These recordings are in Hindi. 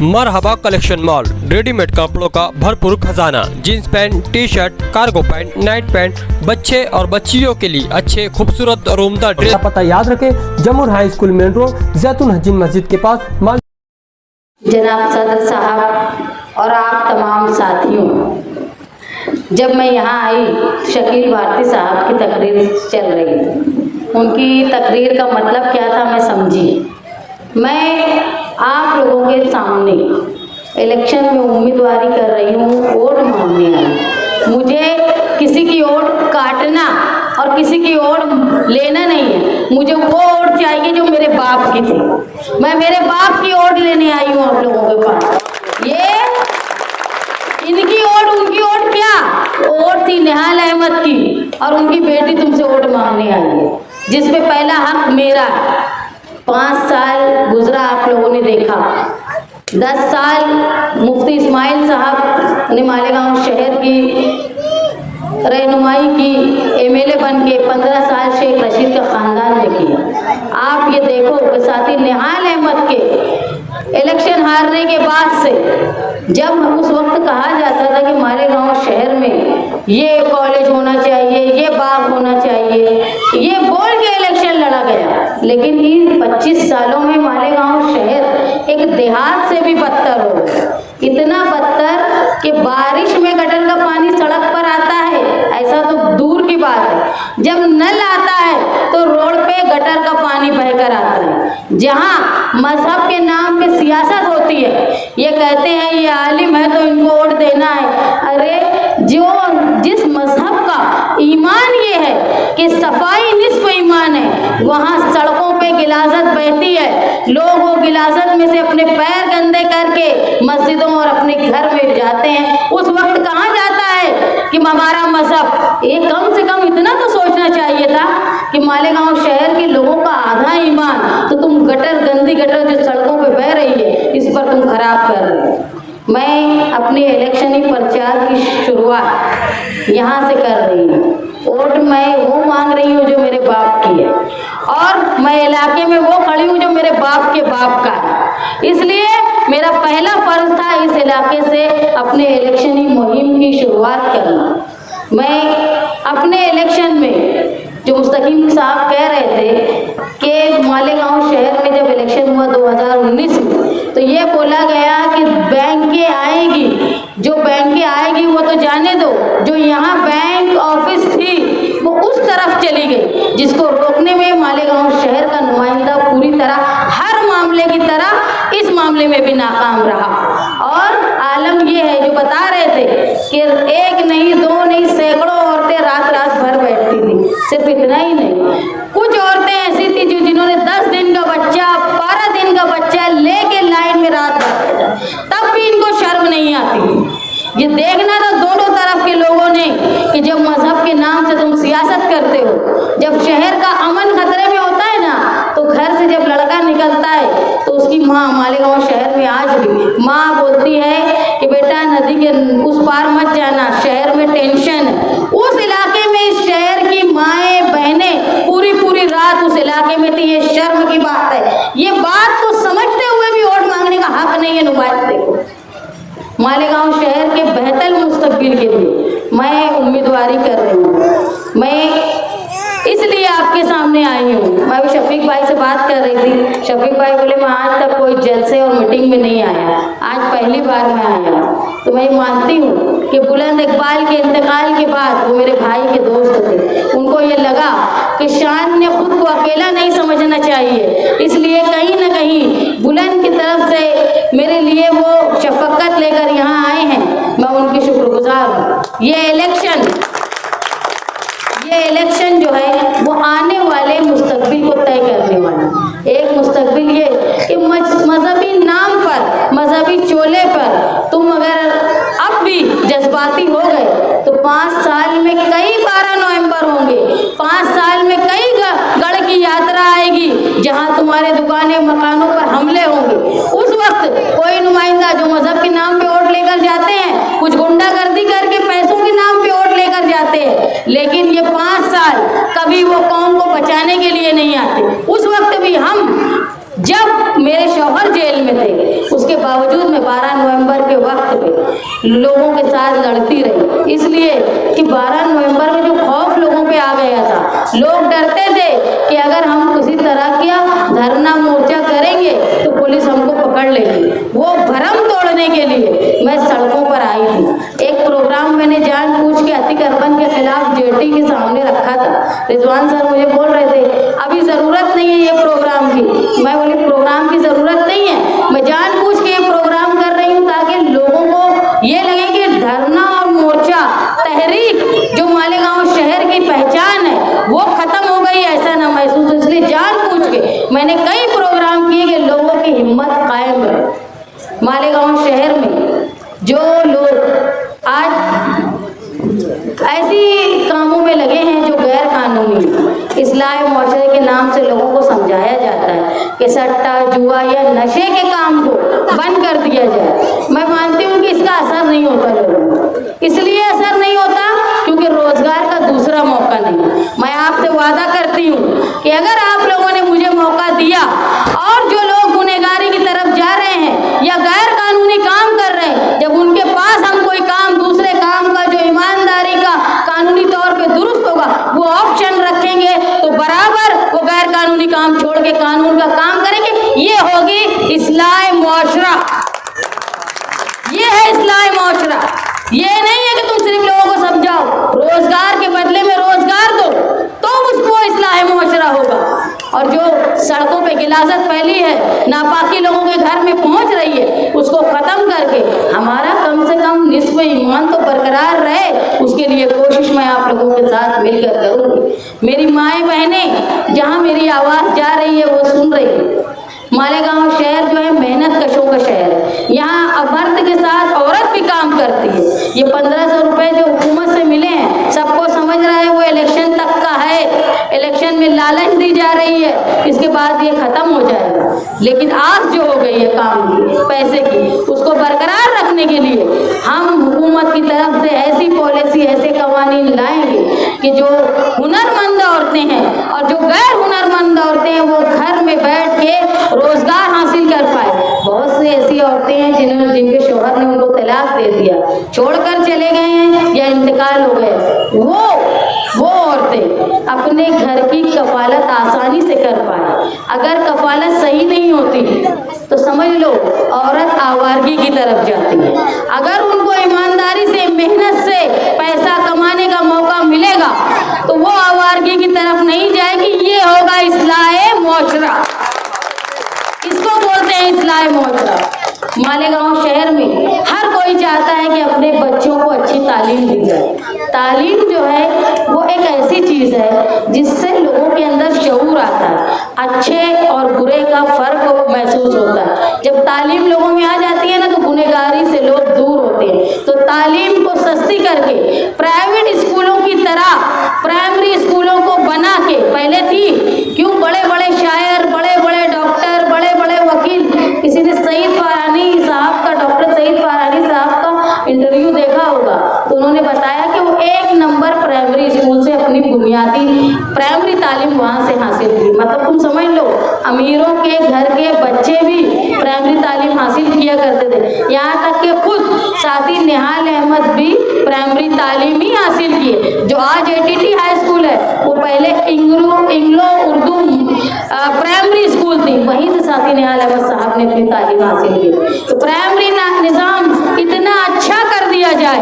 मरहबा कलेक्शन मॉल, रेडीमेड कपड़ों का भरपूर खजाना, jeans pant, T shirt, cargo pant, night pant, बच्चे और बच्चियों के लिए अच्छे खूबसूरत और उम्दा ड्रेस। पता याद रखें, जमुर हाई स्कूल मेन रोड, जैतून हजीन मस्जिद के पास। जनाब सदर साहब और आप तमाम साथियों, जब मैं यहाँ आई शकील भारती साहब की तकरीर चल रही थी। उनकी तकरीर का मतलब क्या था मैं समझी। मैं आप लोगों के सामने इलेक्शन में उम्मीदवारी कर रही हूँ, वोट मांगने आई। मुझे किसी की वोट काटना और किसी की वोट लेना नहीं है। मुझे वो वोट चाहिए जो मेरे बाप की थी। मैं मेरे बाप की वोट लेने आई हूँ आप लोगों के पास। ये इनकी वोट उनकी वोट क्या वोट थी निहाल अहमद की, और उनकी बेटी तुमसे वोट मांगने आई है, जिसपे पहला हक मेरा है। 5 साल गुजरा, आप लोगों ने देखा। 10 साल मुफ्ती इस्माइल साहब ने मालेगांव शहर की रहनुमाई की, एमएलए बन के 15 साल शेख रशीद का खानदान ने किया। आप ये देखो कि साथी निहाल अहमद के इलेक्शन हारने के बाद से, जब उस वक्त कहा जाता था कि मालेगांव शहर में ये कॉलेज होना चाहिए, ये बाग होना चाहिए, ये बोल के इलेक्शन लड़ा गया। लेकिन इन 25 सालों में मालेगांव शहर एक देहात से भी बदतर हो गया। इतना बदतर कि बारिश में गटर का पानी सड़क पर आता है, ऐसा तो दूर की बात है। जब नल आता है तो रोड पे गटर का पानी बहकर आता है। जहां मजहब के नाम पे सियासत होती है, ये कहते हैं ये आलिम है तो इनको वोट देना है। अरे जिस मजहब का ईमान ये है कि सफाई निस्फ ईमान है, वहाँ सड़कों पे गिलाजत बहती है। लोग वो गिलाजत में से अपने पैर गंदे करके मस्जिदों और अपने घर में जाते हैं। उस वक्त कहाँ जाता है कि हमारा मजहब, ये कम से कम इतना तो सोचना चाहिए था कि मालेगांव शहर के लोगों का आधा ईमान तो तुम गंदी गटर जो सड़कों पे बह रही है, इस पर तुम खराब कर रहे हो। मैं अपने इलेक्शनी प्रचार की शुरुआत यहाँ से कर रही हूँ। वोट मैं वो मांग रही हूँ जो मेरे बाप की है, और मैं इलाके में वो खड़ी हूँ जो मेरे बाप के बाप का है। इसलिए मेरा पहला फर्ज था इस इलाके से अपने इलेक्शनी मुहिम की शुरुआत करना। मैं अपने इलेक्शन में, जो मुस्तकीम साहब कह रहे थे कि मालेगांव शहर में जब इलेक्शन हुआ 2019 में, तो ये बोला गया कि बैंकें आएगी, जो बैंकें आएगी वो तो जाने दो, जो यहाँ बैंक ऑफिस थी वो उस तरफ चली गई, जिसको रोकने में मालेगांव शहर का नुमाइंदा पूरी तरह हर मामले की तरह इस मामले में भी नाकाम रहा। और आलम ये है जो बता रहे थे कि एक नहीं, दो नहीं, सैकड़ों औरतें रात रात भर बैठती थी। सिर्फ इतना ही नहीं, कुछ औरतें ऐसी थी जो जिन्होंने 10 दिन का बच्चा, 12 दिन का बच्चा लेके लाइन में रात भर, तब भी इनको शर्म नहीं आती थी। ये देखना था दोनों तरफ के लोगों ने कि जब मजहब के नाम से तुम सियासत करते हो, जब शहर का अमन खतरे में होता है ना, तो घर से जब लड़का निकलता है तो उसकी माँ, मालेगांव शहर में आज भी माँ बोलती है कि बेटा नदी के उस पार मत जाना, शहर में टेंशन है। उस इलाके में इस शहर की माएँ बहनें पूरी रात उस इलाके में थी। ये शर्म की बात है। ये बात को समझते हुए भी वोट मांगने का हक नहीं है नुमाइंदे को। मालेगांव शहर के बेहतर मुस्तकबिल के लिए मैं उम्मीदवारी कर रही हूँ। मैं इसलिए आपके सामने आई हूँ। मैं भी शफीक भाई से बात कर रही थी। शफीक भाई बोले मैं आज तक कोई जलसे और मीटिंग में नहीं आया, आज पहली बार मैं आया। तो मैं मानती हूँ कि बुलंद इकबाल के इंतकाल के बाद, वो मेरे भाई के दोस्त थे, उनको ये लगा कि शान ने खुद को अकेला नहीं समझना चाहिए, इसलिए कहीं ना कहीं बुलंद की तरफ से मेरे लिए वो शफकत लेकर यहाँ आए हैं। मैं उनकी शुक्रगुजार हूँ। ये इलेक्शन जो है वो आने वाले मुस्तकबिल को तय करने वाला। एक मुस्तकबिल ये कि मजहबी नाम पर, मजहबी चोले पर तुम अगर अब भी जज्बाती हो गए तो 5 साल में कई 12 नवंबर होंगे, 5 साल में कई गढ़ की यात्रा आएगी जहां तुम्हारे दुकानें मकानों पर हमले होंगे। उस वक्त कोई नुमाइंदा जो मजहब के नाम पे वोट लेकर जाते हैं, कुछ गुंडागर्दी करके पैसों के नाम पे वोट लेकर जाते हैं, लेकिन ये 5 साल कभी वो कौम को बचाने के लिए नहीं आते। उस वक्त भी हम, जब मेरे शौहर जेल में थे, उसके बावजूद बावजूद मैं 12 नवंबर के वक्त पे लोगों के साथ लड़ती रही, इसलिए कि 12 नवंबर में जो खौफ लोगों पे आ गया था, लोग डरते थे कि अगर हम किसी तरह का धरना मोर्चा करेंगे तो पुलिस हमको पकड़ लेगी। वो भरम तोड़ने के लिए मैं सड़कों पर आई थी। एक प्रोग्राम मैंने जानबूझ के अतिक्रमण के खिलाफ जेटी के सामने रखा था। रिजवान सर मुझे बोल रहे थे अभी ज़रूरत नहीं है ये प्रोग्राम की। मैं बोली प्रोग्राम की ज़रूरत नहीं है, मैं जानबूझ के ये प्रोग्राम कर रही हूँ ताकि लोगों को ये लगे कि धरना और मोर्चा तहरीक जो मालेगांव शहर की पहचान है वो खत्म हो गई, ऐसा ना महसूस। इसलिए जानबूझ के मैंने कई प्रोग्राम किए कि लोगों की हिम्मत कायम रहे। मालेगांव शहर में जो लोग आज ऐसी कामों में लगे हैं जो गैर कानूनी, इस्लाह मुआशरे के नाम से लोगों को समझाया जाता है कि सट्टा जुआ या नशे के काम को बंद कर दिया जाए, मैं मानती हूँ कि इसका असर नहीं होता लोगों को। इसलिए असर नहीं होता क्योंकि रोजगार का दूसरा मौका नहीं। मैं आपसे वादा करती हूँ कि अगर आप लोगों ने मुझे मौका दिया और जो लोग गुनहगारी की तरफ जा रहे हैं या गैर कानूनी काम कर रहे हैं, जब उनके पास हम कोई काम दूसरे काम का जो ईमानदारी का कानूनी तौर पे दुरुस्त होगा वो ऑप्शन रखेंगे तो बराबर वो गैर कानूनी काम छोड़ के कानून का काम करेंगे। ये होगी इस्लाह मुआशरा, ये है इस्लाह मुआशरा। ये नहीं है कि तुम सिर्फ लोगों को समझाओ, रोजगार के बदले में रोजगार दो तो उसको इस्लाह मुआशरा होगा। और जो सड़कों पे गिलाजत फैली है, नापाकी लोगों के घर में पहुंच रही है, उसको खत्म करके हमारा कम से कम निस्फ ईमान तो बरकरार रहे, उसके लिए कोशिश मैं आप लोगों के साथ मिलकर करूंगी। मेरी माएँ बहनें जहाँ मेरी आवाज़ जा रही है वो सुन रही है। मालेगांव शहर जो है मेहनत कशों का शहर है, यहाँ मर्द के साथ औरत भी काम करती है। ये 1500 रुपए जो हुकूमत से मिले हैं सबको समझ रहा है वो इलेक्शन तक का है, इलेक्शन में लालच दी जा रही है, इसके बाद ये खत्म हो जाएगा। लेकिन आस जो हो गई है काम की, पैसे की, उसको बरकरार रखने के लिए हम हुकूमत की तरफ से ऐसी पॉलिसी, ऐसे कवानीन लाएंगे कि जो हुनरमंद औरतें हैं और जो गैर हुनरमंद औरतें हैं वो घर में बैठ के रोजगार हासिल कर पाए। बहुत सी ऐसी औरतें हैं जिनके शौहर ने उनको तलाक दे दिया, छोड़कर चले गए हैं या इंतकाल हो गए, वो औरतें अपने घर की कफालत आसानी से कर पाए। अगर कफालत सही नहीं होती तो समझ लो औरत आवारगी की तरफ जाती है। अगर उनको ईमानदारी से मेहनत से पैसा कमाने का मौका मिलेगा तो वो आवारगी की तरफ नहीं जाएगी। ये होगा इस्लाह मुआशरा, इसको बोलते हैं इस्लाह मुआशरा। मालेगांव शहर में हर कोई चाहता है कि अपने बच्चों को अच्छी तालीम दी जाए। तालीम जो है वो एक ऐसी चीज़ है जिससे लोगों के अंदर शऊर आता है, अच्छे और बुरे का फर्क महसूस होता है। जब तालीम लोगों में आ जाती है ना तो गुनहगारी से लोग दूर होते हैं। तो तालीम को सस्ती करके प्राइवेट स्कूलों की तरह प्राइमरी स्कूलों को बना के, पहले थी क्यों बड़े बड़े शायर, बड़े बड़े डॉक्टर, बड़े बड़े वकील, किसी ने सईद फरहानी साहब का, डॉक्टर सईद फरहानी साहब का इंटरव्यू देखा होगा तो उन्होंने बताया कि वो 1 नंबर प्राइमरी स्कूल से अपनी बुनियादी प्राइमरी तालीम वहाँ से हासिल की। मतलब तुम समझ लो अमीरों के घर के बच्चे भी प्राइमरी तालीम हासिल किया करते थे। यहाँ तक कि खुद साथी निहाल अहमद भी प्राइमरी तालीम ही हासिल किए। जो आज ATT हाई स्कूल है वो पहले इंग्लो उर्दू प्राइमरी स्कूल थी, वहीं से साथी निहाल अहमद साहब ने अपनी तालीम हासिल की। तो प्राइमरी निज़ाम इतना अच्छा कर दिया जाए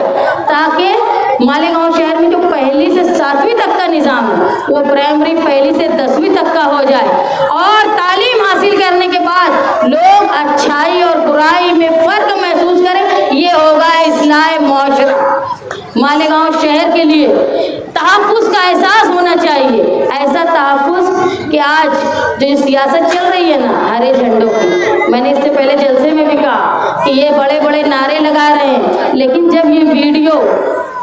ताकि मालेगांव शहर में जो 1ली से 7वीं तक का निज़ाम है वो प्राइमरी 1ली से 10वीं तक का हो जाए। और तालीम हासिल करने के बाद लोग अच्छाई और बुराई में फ़र्क महसूस करें। ये होगा इस्लाह मुआशरा। मालेगांव शहर के लिए तहफ़्फ़ुज़ का एहसास होना चाहिए, ऐसा तहफ़्फ़ुज़ कि आज जो सियासत चल रही है ना हरे झंडों की, मैंने इससे पहले जलसे में भी कहा कि ये बड़े बड़े नारे लगा रहे हैं, लेकिन जब ये वीडियो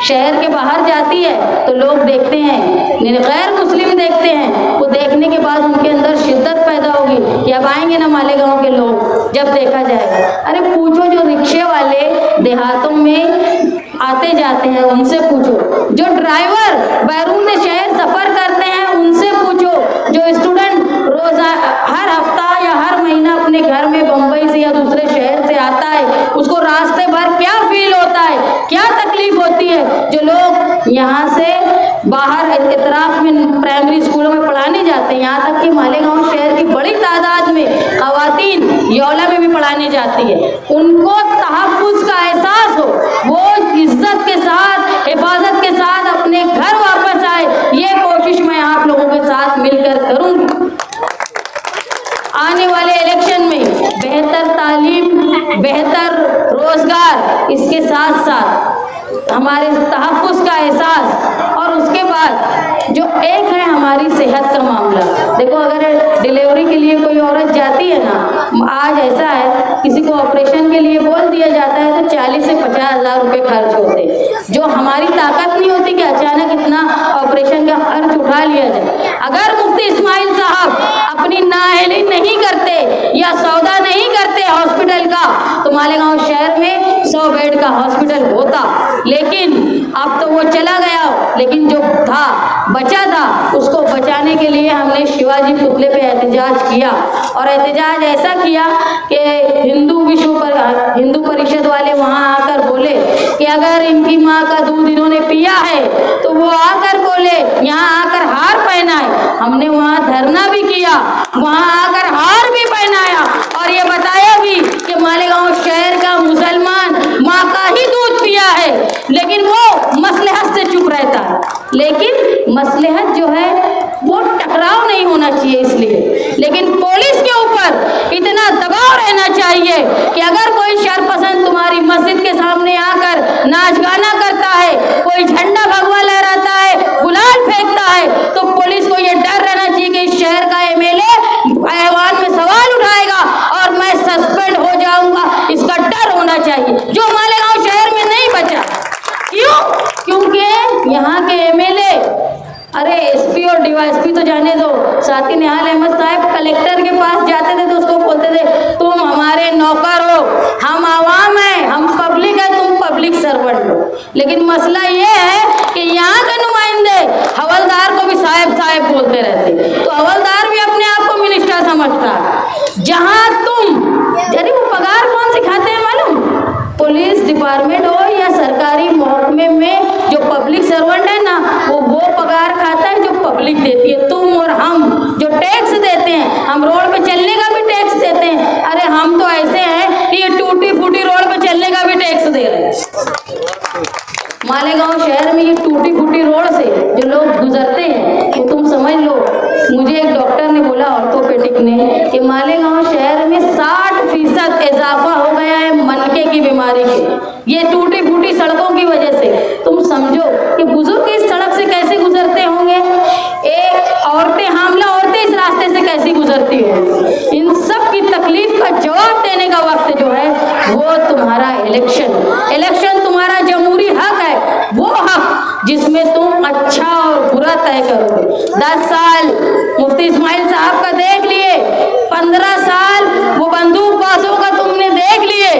शहर के बाहर जाती है तो लोग देखते हैं, गैर मुस्लिम देखते हैं, वो देखने के बाद उनके अंदर शिद्दत पैदा होगी कि अब आएंगे ना मालेगांव के लोग, जब देखा जाएगा। अरे पूछो जो रिक्शे वाले देहातों में आते जाते हैं उनसे पूछो, जो ड्राइवर बैरून शहर सफ़र करते हैं उनसे पूछो, जो स्टूडेंट रोज़ा हर हफ्ता या हर महीना अपने घर में बम्बई से या दूसरे शहर से आता है उसको रास्ते भर क्या फील होता है, क्या तकलीफ होती है। जो लोग यहाँ से बाहर इतराफ में प्राइमरी स्कूलों में पढ़ाने जाते हैं, यहाँ तक कि मालेगांव शहर की बड़ी तादाद में खवातीन यौला में भी पढ़ाने जाती है, उनको तहफ़्फ़ुज़ का एहसास हो, वो इज्जत के साथ हिफाजत के साथ अपने घर वापस आए, ये कोशिश मैं आप लोगों के साथ मिलकर करूँगी। आने वाले इलेक्शन में बेहतर तालीम, बेहतर रोजगार, इसके साथ साथ हमारे तहफ़्फ़ुज़ का एहसास, और उसके बाद जो एक है हमारी सेहत का मामला। देखो, अगर डिलीवरी के लिए कोई औरत जाती है ना, आज ऐसा है किसी को ऑपरेशन के लिए बोल दिया जाता है तो 40 से 50 हज़ार रुपये खर्च होते हैं, जो हमारी ताकत नहीं होती कि अचानक इतना ऑपरेशन का खर्च उठा लिया जाए। अगर मुफ्ती इस्माइल साहब अपनी नाअहली नहीं करते या सौदा नहीं करते हॉस्पिटल का, तो मालेगांव शहर में 100 बेड का हॉस्पिटल होता, लेकिन अब तो वो चला गया। लेकिन जो था, बचा था, उसको बचाने के लिए हमने शिवाजी पुतले पे एहतजाज किया, और एहतजाज ऐसा किया कि हिंदू परिषद वाले वहाँ आकर बोले कि अगर इनकी माँ का दूध इन्होंने पिया है तो वो आकर बोले, यहाँ आकर हार पहनाए। हमने वहाँ धरना भी किया, वहाँ आकर हार भी पहनाया, और ये बताया भी कि मालेगांव शहर का मुसलमान माँ का ही दूध पिया है, लेकिन वो मसलहत से चुप रहता है। लेकिन मसलहत जो है वो टकराव नहीं होना चाहिए इसलिए, लेकिन पुलिस के ऊपर इतना दबाव रहना चाहिए कि अगर कोई शरपसंद तुम्हारी मस्जिद के सामने आकर नाच गाना करता है, कोई झंडा भगवा लहराता है, गुलाल फेंकता है, तो पुलिस को ये डर रहना चाहिए कि इस शहर का एमएलए ऐवान में सवाल उठाएगा और मैं सस्पेंड हो जाऊंगा, इसका डर होना चाहिए, जो मालेगांव शहर में नहीं बचा। क्यों? क्योंकि यहाँ के एमएलए, अरे एसपी और डीवाईएसपी तो जाने दो, साथ ही निहाल अहमद साहब कलेक्टर के पास जाते थे तो उसको बोलते थे, तुम हमारे नौकर हो, हम आवाम हैं, हम पब्लिक है, तुम पब्लिक सर्वेंट हो। लेकिन मसला ये है कि यहाँ के नुमाइंदे हवलदार को भी साहब साहब बोलते रहते, तो हवलदार भी अपने आप को मिनिस्टर समझता है। जहाँ तुम, अरे वो पगार कौन सिखाते हैं मालूम? पुलिस डिपार्टमेंट हो या सरकारी महकमे में जो पब्लिक सर्वेंट है ना, वो पगार खाता है जो पब्लिक देती है। तुम और हम जो टैक्स देते हैं, हम रोड पे चलने का भी टैक्स देते हैं। अरे हम तो ऐसे हैं कि ये टूटी फूटी रोड पे चलने का भी टैक्स दे रहे हैं। मालेगांव शहर में ये टूटी फूटी रोड से जो लोग गुजरते हैं, वो तुम समझ लो, मुझे एक डॉक्टर ने बोला, ऑर्थोपेडिक ने, कि मालेगांव शहर में 60% इजाफा हो गया है मनके की बीमारी के, ये टूटी फूटी सड़कों की वजह से। तुम समझो कि बुजुर्ग इस सड़क से कैसे गुजरते होंगे, एक औरतें, हामला औरतें इस रास्ते से कैसी गुजरती होंगी। इन सब की तकलीफ का जवाब देने का वक्त जो है वो तुम्हारा इलेक्शन तुम्हारा जमहूरी हक है, वो हक जिसमें तुम अच्छा और बुरा तय करोगे। 10 साल मुफ्ती इस्माइल साहब का देख लिए, 15 साल वो बंदूकबाजों का तुमने देख लिए,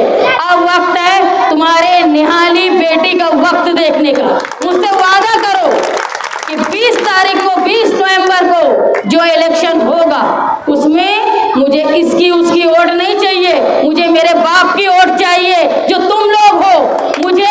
अब वक्त है तुम्हारे निहाली बेटी का वक्त देखने का। मुझसे वादा करो कि 20 तारीख को, 20 नवंबर को जो इलेक्शन होगा, उसमें मुझे इसकी उसकी वोट नहीं चाहिए, मुझे मेरे बाप की वोट चाहिए जो तुम लोग हो। मुझे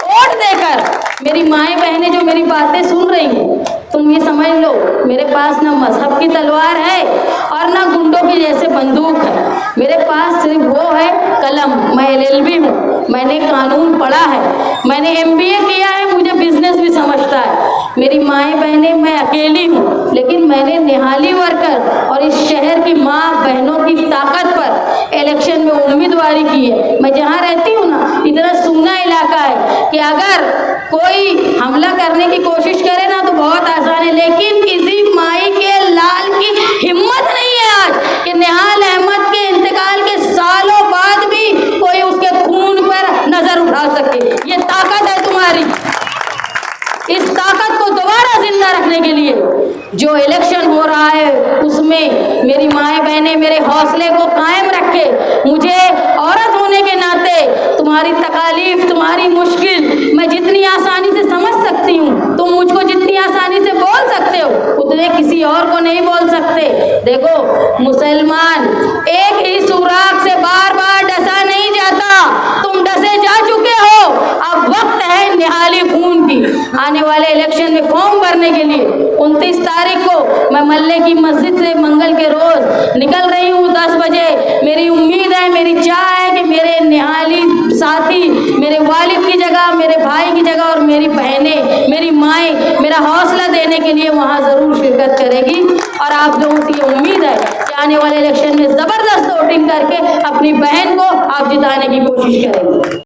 वोट देकर मेरी माएँ बहनें जो मेरी बातें सुन रही हैं, तुम ये समझ लो, मेरे पास ना मजहब की तलवार है और ना गुंडों की जैसे बंदूक है, मेरे पास सिर्फ वो है कलम। मैं LLB हूँ, मैंने कानून पढ़ा है, मैंने MBA किया है, मुझे बिजनेस भी समझता है। मेरी माएँ बहनें, मैं अकेली हूँ, लेकिन मैंने निहाली वर्कर और इस शहर की माँ बहनों की ताकत पर इलेक्शन में उम्मीदवारी की है। मैं जहाँ रहती हूँ ना, इतना सूना इलाका है कि अगर कोई हमला करने की कोशिश करे ना तो बहुत आसान है, लेकिन किसी माई के लाल की हिम्मत नहीं है आज कि निहाल अहमद के इंतकाल के सालों बाद भी कोई उसके खून पर नजर उठा सके। ये ताकत है तुम्हारी। इस ताकत को दोबारा जिंदा रखने के लिए जो इलेक्शन हो रहा है उसमें मेरी माएँ बहनें मेरे हौसले को कायम रखे। मुझे औरत होने के नाते तुम्हारी तकालीफ, तुम्हारी मुश्किल मैं जितनी आसानी से समझ सकती हूँ, तुम मुझको जितनी आसानी से बोल सकते हो उतने किसी और को नहीं बोल सकते। देखो मुसलमान, एक ही सुराख से बार बार डसा नहीं जाता, तुम डसे जा चुके हो। अब वक्त है निहाली खून की। आने वाले इलेक्शन में फॉर्म भरने के लिए 29 तारीख को मैं मल्ले की मस्जिद से मंगल के रोज निकल रही हूँ 10 बजे। मेरी उम्मीद है, मेरी चाह है कि मेरे निहाली साथी मेरे वालिद की जगह, मेरे भाई की जगह और मेरी बहनें, मेरी माएँ मेरा हौसला देने के लिए वहाँ ज़रूर शिरकत करेगी। और आप लोगों से ये उम्मीद है कि आने वाले इलेक्शन में ज़बरदस्त वोटिंग करके अपनी बहन को आप जिताने की कोशिश करेंगे।